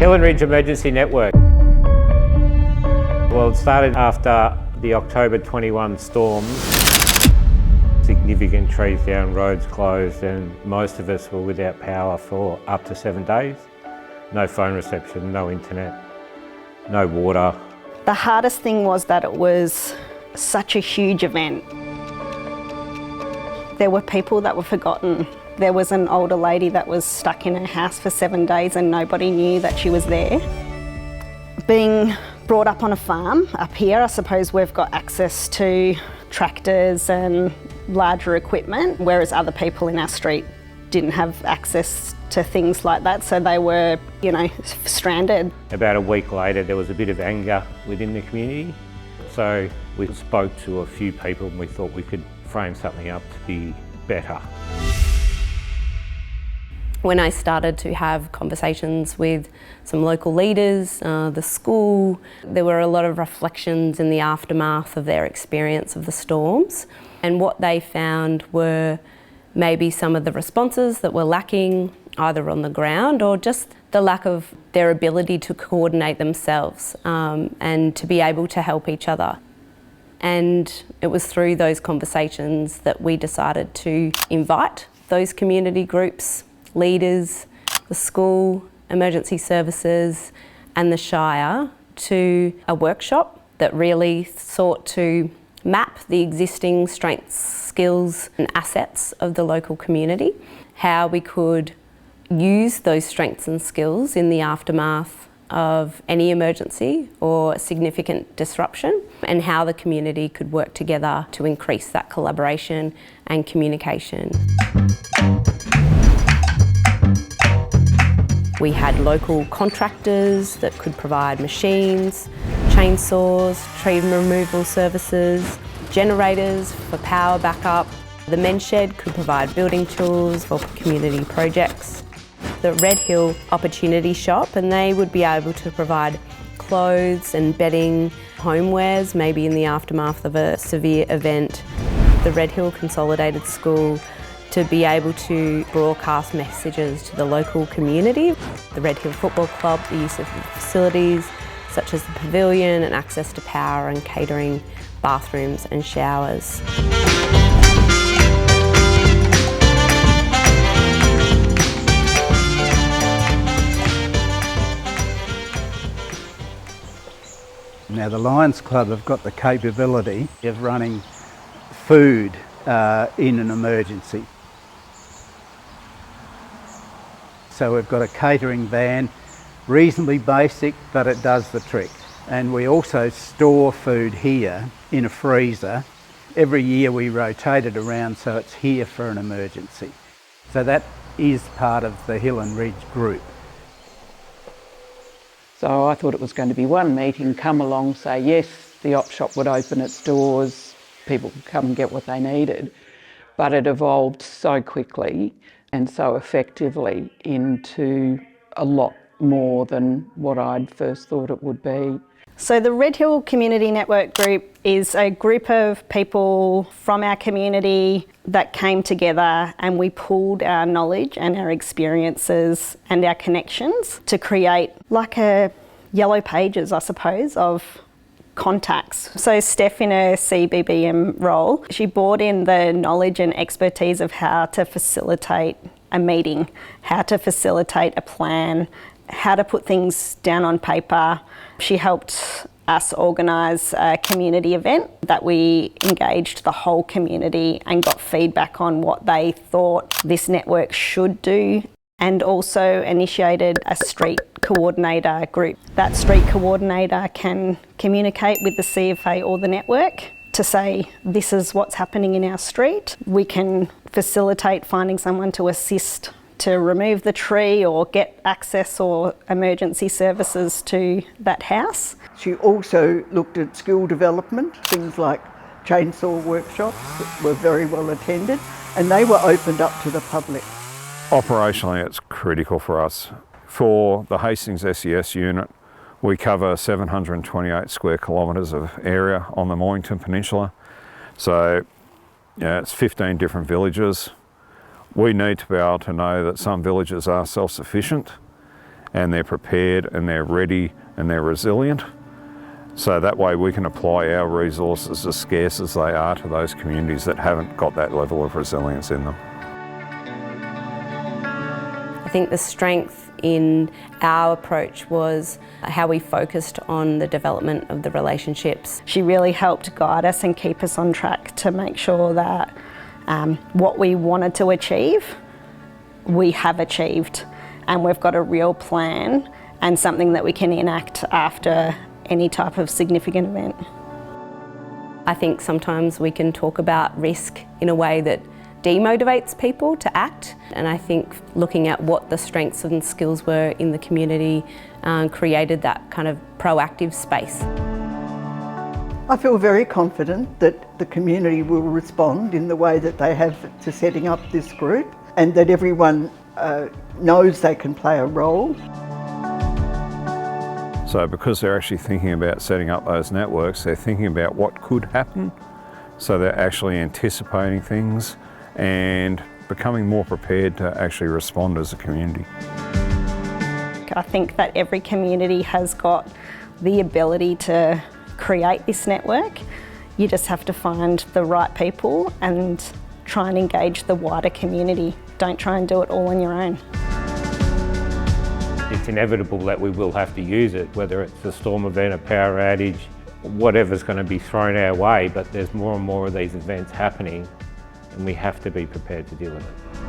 Hill and Ridge Emergency Network. Well, it started after the October 21 storms. Significant trees down, roads closed, and most of us were without power for up to 7 days. No phone reception, no internet, no water. The hardest thing was that it was such a huge event. There were people that were forgotten. There was an older lady that was stuck in her house for 7 days and nobody knew that she was there. Being brought up on a farm up here, I suppose we've got access to tractors and larger equipment, whereas other people in our street didn't have access to things like that, so they were, stranded. About a week later, there was a bit of anger within the community. So we spoke to a few people and we thought we could frame something up to be better. When I started to have conversations with some local leaders, the school, there were a lot of reflections in the aftermath of their experience of the storms. And what they found were maybe some of the responses that were lacking either on the ground or just the lack of their ability to coordinate themselves and to be able to help each other. And it was through those conversations that we decided to invite those community groups, leaders, the school, emergency services and the Shire to a workshop that really sought to map the existing strengths, skills and assets of the local community, how we could use those strengths and skills in the aftermath of any emergency or significant disruption, and how the community could work together to increase that collaboration and communication. We had local contractors that could provide machines, chainsaws, tree removal services, generators for power backup. The men's shed could provide building tools for community projects. The Red Hill Opportunity Shop, and they would be able to provide clothes and bedding, homewares, maybe in the aftermath of a severe event. The Red Hill Consolidated School to be able to broadcast messages to the local community. The Red Hill Football Club, the use of facilities such as the pavilion and access to power and catering, bathrooms and showers. Now the Lions Club have got the capability of running food in an emergency. So we've got a catering van, reasonably basic, but it does the trick. And we also store food here in a freezer. Every year we rotate it around so it's here for an emergency. So that is part of the Hill and Ridge group. So I thought it was going to be one meeting, come along, say yes, the op shop would open its doors, people could come and get what they needed. But it evolved so quickly and so effectively into a lot more than what I'd first thought it would be. So the Red Hill Community Network Group is a group of people from our community that came together, and we pooled our knowledge and our experiences and our connections to create like a yellow pages, I suppose, of contacts. So Steph, in her CBBM role, she brought in the knowledge and expertise of how to facilitate a meeting, how to facilitate a plan, how to put things down on paper. She helped us organise a community event that we engaged the whole community and got feedback on what they thought this network should do, and also initiated a street coordinator group. That street coordinator can communicate with the CFA or the network to say, this is what's happening in our street. We can facilitate finding someone to assist to remove the tree or get access or emergency services to that house. She also looked at skill development, things like chainsaw workshops that were very well attended, and they were opened up to the public. Operationally, it's critical for us. For the Hastings SES unit, we cover 728 square kilometres of area on the Mornington Peninsula. So, it's 15 different villages. We need to be able to know that some villages are self-sufficient, and they're prepared and they're ready and they're resilient. So that way we can apply our resources, as scarce as they are, to those communities that haven't got that level of resilience in them. I think the strength in our approach was how we focused on the development of the relationships. She really helped guide us and keep us on track to make sure that what we wanted to achieve, we have achieved, and we've got a real plan and something that we can enact after any type of significant event. I think sometimes we can talk about risk in a way that demotivates people to act, and I think looking at what the strengths and skills were in the community created that kind of proactive space. I feel very confident that the community will respond in the way that they have to setting up this group, and that everyone knows they can play a role. So because they're actually thinking about setting up those networks, they're thinking about what could happen. So they're actually anticipating things and becoming more prepared to actually respond as a community. I think that every community has got the ability to create this network. You just have to find the right people and try and engage the wider community. Don't try and do it all on your own. It's inevitable that we will have to use it, whether it's a storm event, a power outage, whatever's going to be thrown our way, but there's more and more of these events happening and we have to be prepared to deal with it.